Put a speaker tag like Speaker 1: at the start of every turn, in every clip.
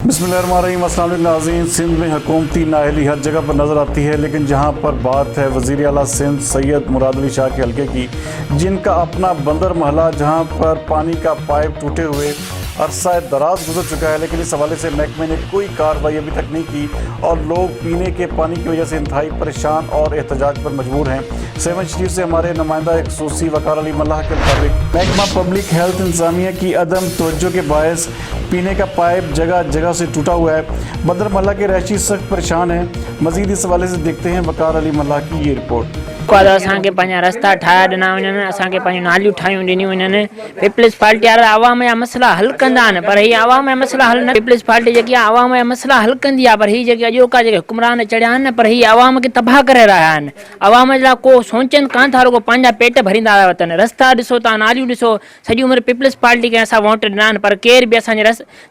Speaker 1: बिस्मिल्लाहिर्रहमानिर्रहीम। अस्सलाम वालेकुम नाज़रीन। सिंध में हुकूमती नाअहली हर जगह पर नज़र आती है, लेकिन जहाँ पर बात है वज़ीर आला सिंध सैयद मुराद अली शाह के हल्के की, जिनका अपना बंदर महला जहाँ पर पानी का पाइप टूटे हुए अरसा दराज गुजर चुका है, लेकिन इस हवाले से महकमे ने कोई कार्रवाई अभी तक नहीं की और लोग पीने के पानी की वजह से इंतहाई परेशान और एहतजाज पर मजबूर हैं। 7 शरीफ से हमारे नुमाइंदा खसूसी वकार अली मल्लाह के मुताबिक महकमा पब्लिक हेल्थ इंतजामिया की अदम तवज्जो के बायस पीने का पाइप जगह जगह से टूटा हुआ है। बंदर महला के रहायशी सख्त परेशान हैं। मजीद इस हवाले से देखते हैं वकार अली मल्लाह की ये रिपोर्ट।
Speaker 2: असांखे पंहिंजा रस्ता ठाहे ॾिना वञनि, असांखे पंहिंजूं नालियूं ठाहियूं ॾिनियूं वञनि। पीपल्स पार्टी वारा आवाम जा मसइला हल कंदा आहिनि, पर हीअ आवाम जा मसइला हल न। पीपल्स पार्टी जेकी आहे आवाम जा मसइला हल कंदी आहे, पर हीअ जेके अॼोका जेके हुक्मरान चढ़िया आहिनि न, पर हीअ आवाम खे तबाह करे रहिया आहिनि। आवाम जे लाइ को सोचनि कान था, रुगो पंहिंजा पेट भरींदा था वञनि। रस्ता ॾिसो तव्हां, नालियूं ॾिसो, सॼी उमिरि पीपल्स पार्टी खे असां वोट ॾिना आहिनि, पर केर बि असांजे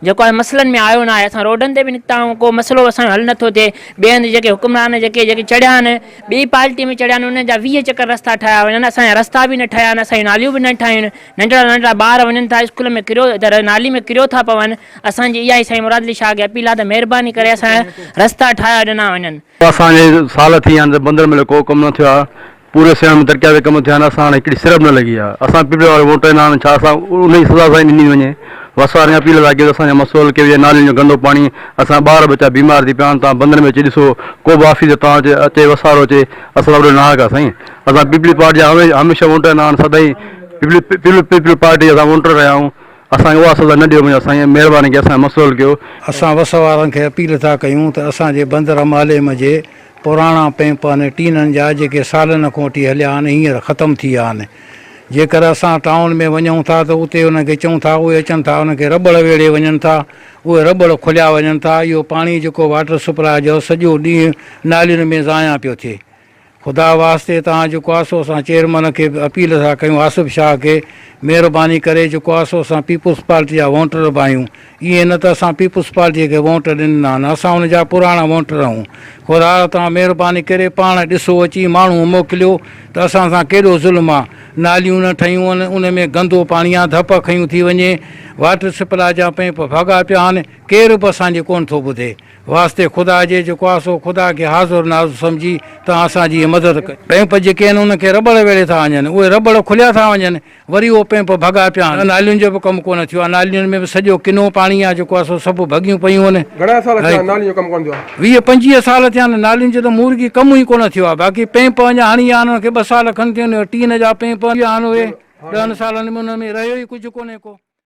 Speaker 2: जेको आहे मसइलनि में आयो न आहे। असां रोडनि ते बि निकिता आहियूं, को मसइलो असांजो हल नथो थिए। ॿिए हंधि जेके हुक्मरान जेके चढ़िया आहिनि, ॿी पार्टी में चढ़िया आहिनि, उन्हनि जा 20 चकर रस्ता ठाहिया वञनि। असांजा रस्ता बि न ठाहिया आहिनि, असांजी नालियूं बि न ठाहियूं आहिनि। नंढड़ा नंढड़ा ॿार वञनि था स्कूल में नाली में किरियो था पवनि। असांजी इहा ई साईं मुराद अली शाह खे अपील आहे त महिरबानी करे असांजा रस्ता ठाहिया ॾिना वञनि।
Speaker 3: असांजे साल थी विया आहिनि, बंदर में को कमु न थियो आहे। पूरे शहर में तरक़ियाती कम थिया आहिनि, असां हाणे हिकिड़ी सिरप न लॻी आहे। असां पीपल वारे वोट ॾिना आहिनि, छा असां उन जी सज़ा सां ॾिनी वञे। वसार अपील था कयूं असांजा मसइलो के नालियुनि जो गंदो पाणी, असां ॿार बच्चा बीमार थी पिया आहिनि। तव्हां बंदर में अची ॾिसो, को बि ऑफिस तव्हां अचे वसारो अचे, असां ॾाढो नाहक आहे साईं। असां पीपल पार्टी जा हमेशह वोट ॾिना आहिनि, सदाईं पीपल पार्टी असां वोटर रहिया आहियूं। असांखे उहा सज़ा न ॾियो वञे, असांखे महिरबानी करे असांजो मसइलो कयो।
Speaker 4: असां वस वारनि खे अपील था कयूं त असांजे बंदर माले में जे पुराणा पैंप आहिनि टीननि जा, जेके सालनि खां वठी हलिया आहिनि, हींअर ख़तमु थी विया आहिनि। जेकर असां टाउन में वञूं था त उते उनखे चऊं था, उहे अचनि था, उनखे रबड़ वेड़े वञनि था, उहे रबड़ खुलिया वञनि था। इहो पाणी जेको वाटर सप्लाई जो सॼो ॾींहुं नालियुनि में ज़ाया पियो थिए। ख़ुदा वास्ते तव्हां जेको आहे सो असां चेयरमैन खे अपील था कयूं, आसिफ शाह खे, महिरबानी करे जेको आहे सो असां पीपल्स पार्टी जा वोटर बि आहियूं। ईअं न त असां पीपल्स पार्टीअ खे वोट ॾिना आहिनि, असां हुनजा पुराणा वोटर आहियूं। ख़ुदा तव्हां महिरबानी करे पाण ॾिसो, अची माण्हू मोकिलियो त असां सां केॾो ज़ुल्म आहे। नालियूं न ठहियूं आहिनि, उन में गंदो पाणी आहे, धप खयूं थी वञे। वाटर सप्लाई जा पैंप भॻा पिया आहिनि, केर बि असांजी कोन थो ॿुधे। वास्ते ख़ुदा जे जेको आहे सो ख़ुदा खे हाज़ुर नाज़ुर सम्झी तव्हां असांजी मदद कयो। पैंप जेके आहिनि उनखे रबड़ वेड़े था वञनि, उहे रबड़ खुलिया था वञनि, वरी उहो पैंप भॻा पिया आहिनि। नालियुनि जो बि कमु कोन थियो आहे, नालियुनि में बि सॼो किनो पाणी आहे जेको आहे सो सभु भॻियूं पयूं आहिनि। 20-25 साल थिया आहिनि, नालियुनि जो त मुर्गी कमु ई कोन थियो आहे। बाक़ी पैंप अञा हणी आहिनि, उनखे 2 साल खनि थिया आहिनि। टीन जा पैंप आहिनि, उहे 10 सालनि में उन में रहियो ई कुझु कोन्हे को।